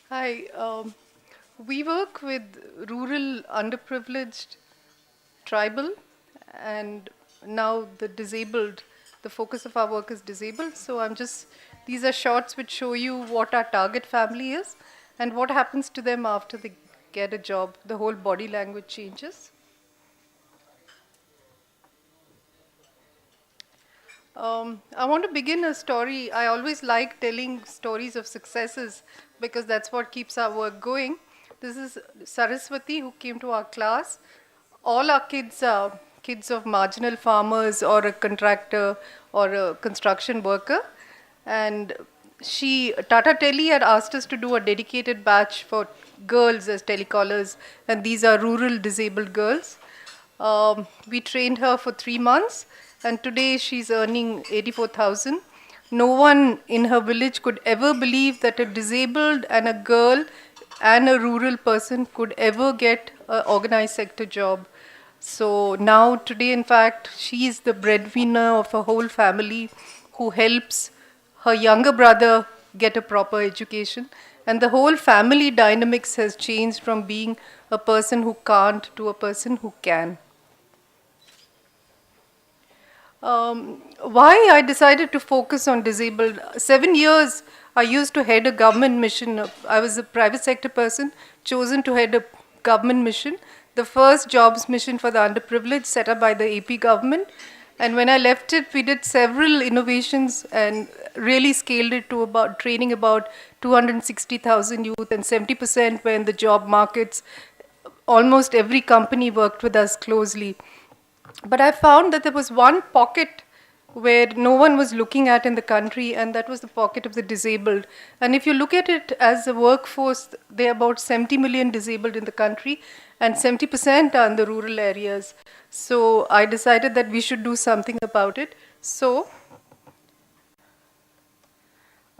Hi, we work with rural, underprivileged, tribal, and now the disabled. The focus of our work is disabled. So these are shots which show you what our target family is and what happens to them after they get a job. The whole body language changes. I want to begin a story. I always like telling stories of successes because that's what keeps our work going. This is Saraswati who came to our class. All our kids are kids of marginal farmers or a contractor or a construction worker. And Tata Tele had asked us to do a dedicated batch for girls as telecallers, and these are rural disabled girls. We trained her for 3 months, and today she's earning 84,000. No one in her village could ever believe that a disabled and a girl and a rural person could ever get an organized sector job. So now, today, in fact, she is the breadwinner of a whole family who helps her younger brother get a proper education. And the whole family dynamics has changed from being a person who can't to a person who can. Why I decided to focus on disabled. 7 years I used to head a government mission. I was a private sector person chosen to head a government mission, the first jobs mission for the underprivileged set up by the AP government. And when I left it, we did several innovations and really scaled it to about training about 260,000 youth, and 70% were in the job markets. Almost every company worked with us closely. But I found that there was one pocket where no one was looking at in the country, and that was the pocket of the disabled. And if you look at it as a workforce, there are about 70 million disabled in the country, and 70% are in the rural areas. So I decided that we should do something about it. So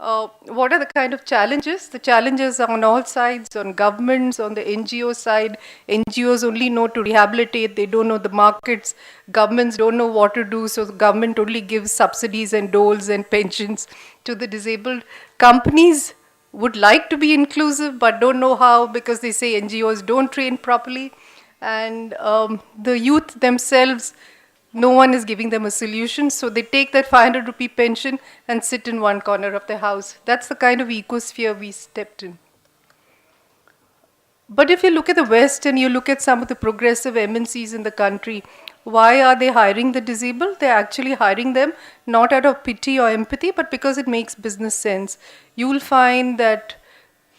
what are the kind of challenges? The challenges are on all sides, on governments, on the NGO side. NGOs only know to rehabilitate, they don't know the markets. Governments don't know what to do, so the government only gives subsidies and doles and pensions to the disabled. Companies would like to be inclusive but don't know how because they say NGOs don't train properly. And the youth themselves, no one is giving them a solution, so they take that 500 rupee pension and sit in one corner of their house. That's the kind of ecosphere we stepped in. But if you look at the West and you look at some of the progressive MNCs in the country, why are they hiring the disabled? They're actually hiring them not out of pity or empathy, but because it makes business sense. You will find that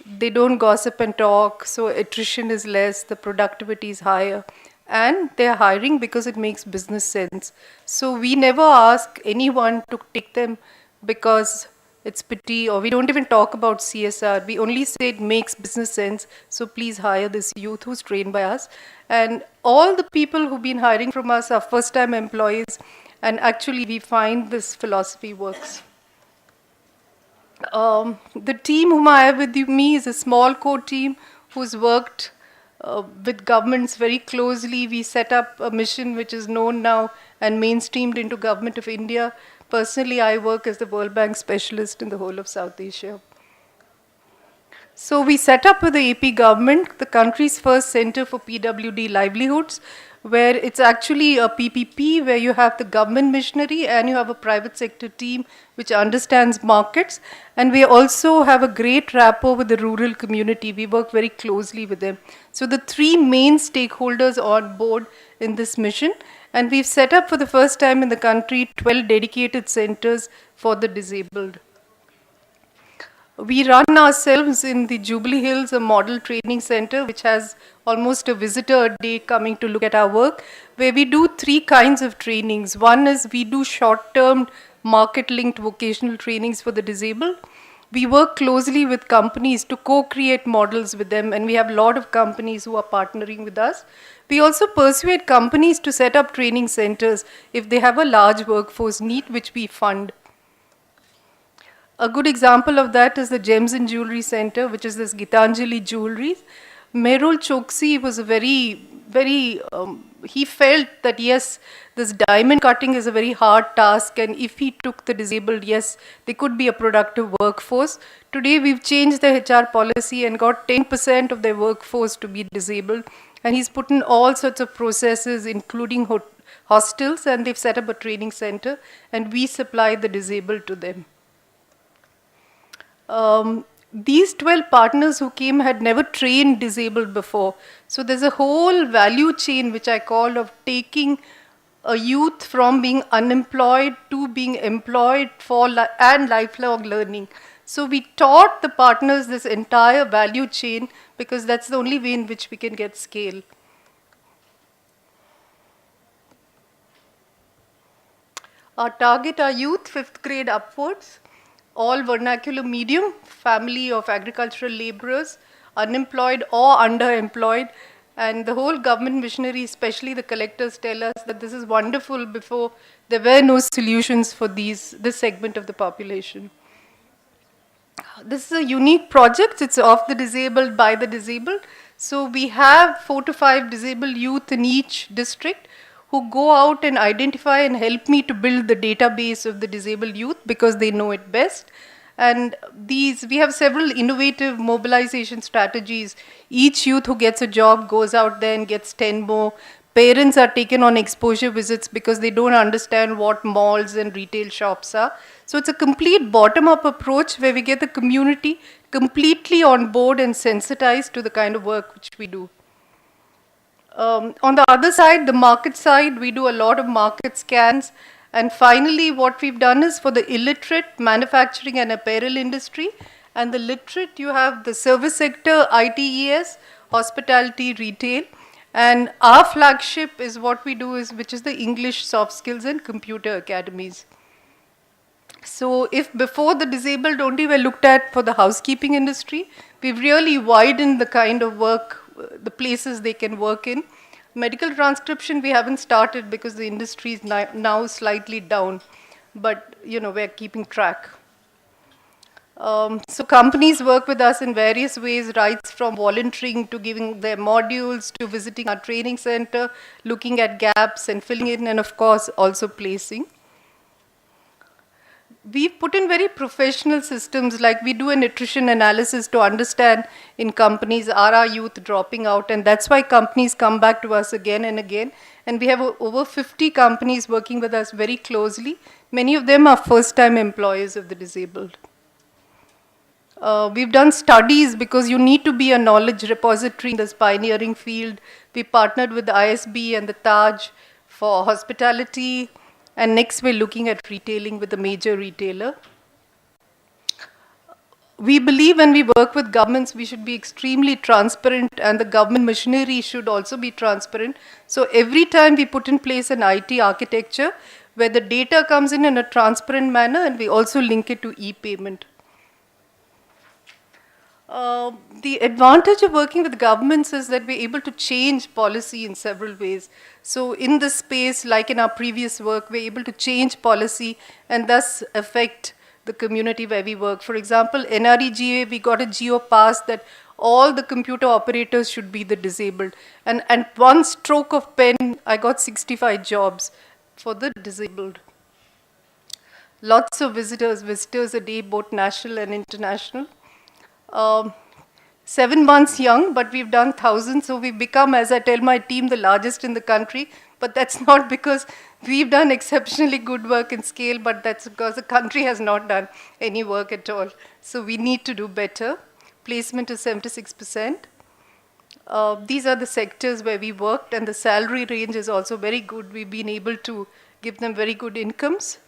they don't gossip and talk, so attrition is less, the productivity is higher, and they're hiring because it makes business sense. So we never ask anyone to take them because it's pity, or we don't even talk about CSR. We only say it makes business sense, so please hire this youth who's trained by us. And all the people who've been hiring from us are first-time employees, and actually we find this philosophy works. The team whom I have with me is a small core team who's worked with governments very closely. We set up a mission which is known now and mainstreamed into Government of India. Personally, I work as the World Bank specialist in the whole of South Asia. So we set up with the AP government the country's first center for PWD livelihoods, where it's actually a PPP where you have the government missionary and you have a private sector team which understands markets. And we also have a great rapport with the rural community. We work very closely with them. So the three main stakeholders on board in this mission. And we've set up for the first time in the country 12 dedicated centers for the disabled. We run ourselves in the Jubilee Hills, a model training center, which has almost a visitor a day coming to look at our work, where we do three kinds of trainings. One is we do short-term market-linked vocational trainings for the disabled. We work closely with companies to co-create models with them, and we have a lot of companies who are partnering with us. We also persuade companies to set up training centers if they have a large workforce need, which we fund. A good example of that is the Gems and Jewelry Center, which is this Gitanjali Jewelry. Merul Choksi was a he felt that yes, this diamond cutting is a very hard task, and if he took the disabled, yes, they could be a productive workforce. Today, we've changed the HR policy and got 10% of their workforce to be disabled, and he's put in all sorts of processes, including hostels, and they've set up a training center, and we supply the disabled to them. These 12 partners who came had never trained disabled before. So there's a whole value chain, which I call, of taking a youth from being unemployed to being employed and lifelong learning. So we taught the partners this entire value chain because that's the only way in which we can get scale. Our target are youth, 5th grade upwards, all vernacular medium, family of agricultural laborers, unemployed or underemployed. And the whole government machinery, especially the collectors, tell us that this is wonderful. Before, there were no solutions for this segment of the population. This is a unique project. It's of the disabled, by the disabled. So we have 4 to 5 disabled youth in each district who go out and identify and help me to build the database of the disabled youth because they know it best. And we have several innovative mobilization strategies. Each youth who gets a job goes out there and gets 10 more. Parents are taken on exposure visits because they don't understand what malls and retail shops are. So it's a complete bottom-up approach where we get the community completely on board and sensitized to the kind of work which we do. On the other side, the market side, we do a lot of market scans. And finally, what we've done is for the illiterate, manufacturing and apparel industry, and the literate, you have the service sector, ITES, hospitality, retail. And our flagship is what we do is, which is the English soft skills and computer academies. So if before the disabled only were looked at for the housekeeping industry, we've really widened the kind of work, the places they can work in. Medical transcription we haven't started because the industry is now slightly down, but we're keeping track. So companies work with us in various ways, right from volunteering to giving their modules to visiting our training center, looking at gaps and filling in, and of course also placing. We've put in very professional systems, like we do a nutrition analysis to understand in companies, are our youth dropping out? And that's why companies come back to us again and again. And we have over 50 companies working with us very closely. Many of them are first-time employers of the disabled. We've done studies because you need to be a knowledge repository in this pioneering field. We partnered with the ISB and the Taj for hospitality. And next, we're looking at retailing with a major retailer. We believe when we work with governments, we should be extremely transparent, and the government machinery should also be transparent. So every time we put in place an IT architecture where the data comes in a transparent manner, and we also link it to e-payment. The advantage of working with governments is that we're able to change policy in several ways. So in this space, like in our previous work, we're able to change policy and thus affect the community where we work. For example, NREGA, we got a geo pass that all the computer operators should be the disabled. And one stroke of pen, I got 65 jobs for the disabled. Lots of visitors a day, both national and international. 7 months young, but we've done thousands. So we've become, as I tell my team, the largest in the country. But that's not because we've done exceptionally good work in scale, but that's because the country has not done any work at all. So we need to do better. Placement is 76%. These are the sectors where we worked, and the salary range is also very good. We've been able to give them very good incomes.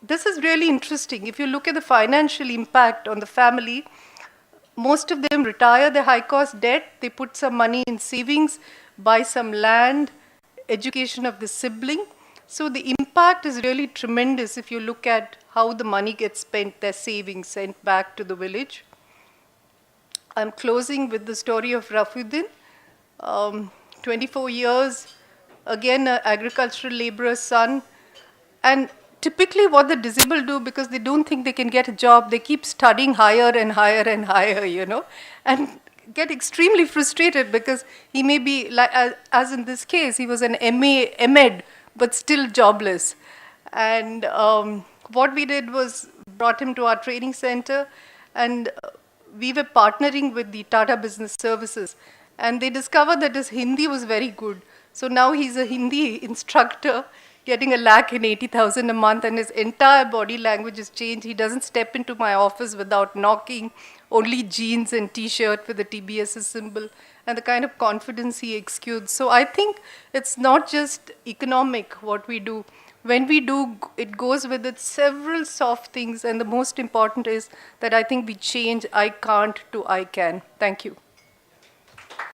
This is really interesting. If you look at the financial impact on the family, most of them retire their high-cost debt. They put some money in savings, buy some land, education of the sibling. So the impact is really tremendous if you look at how the money gets spent, their savings sent back to the village. I'm closing with the story of Rafuddin. 24 years, again, an agricultural laborer's son. And typically what the disabled do, because they don't think they can get a job, they keep studying higher and higher and higher, And get extremely frustrated because he may be, like, as in this case, he was an MEd, but still jobless. And what we did was brought him to our training center, and we were partnering with the Tata Business Services, and they discovered that his Hindi was very good. So now he's a Hindi instructor, getting 1,80,000 a month, and his entire body language has changed. He doesn't step into my office without knocking, only jeans and t-shirt with the TBS symbol, and the kind of confidence he exudes. So I think it's not just economic what we do. When we do, it goes with it several soft things, and the most important is that I think we change I can't to I can. Thank you.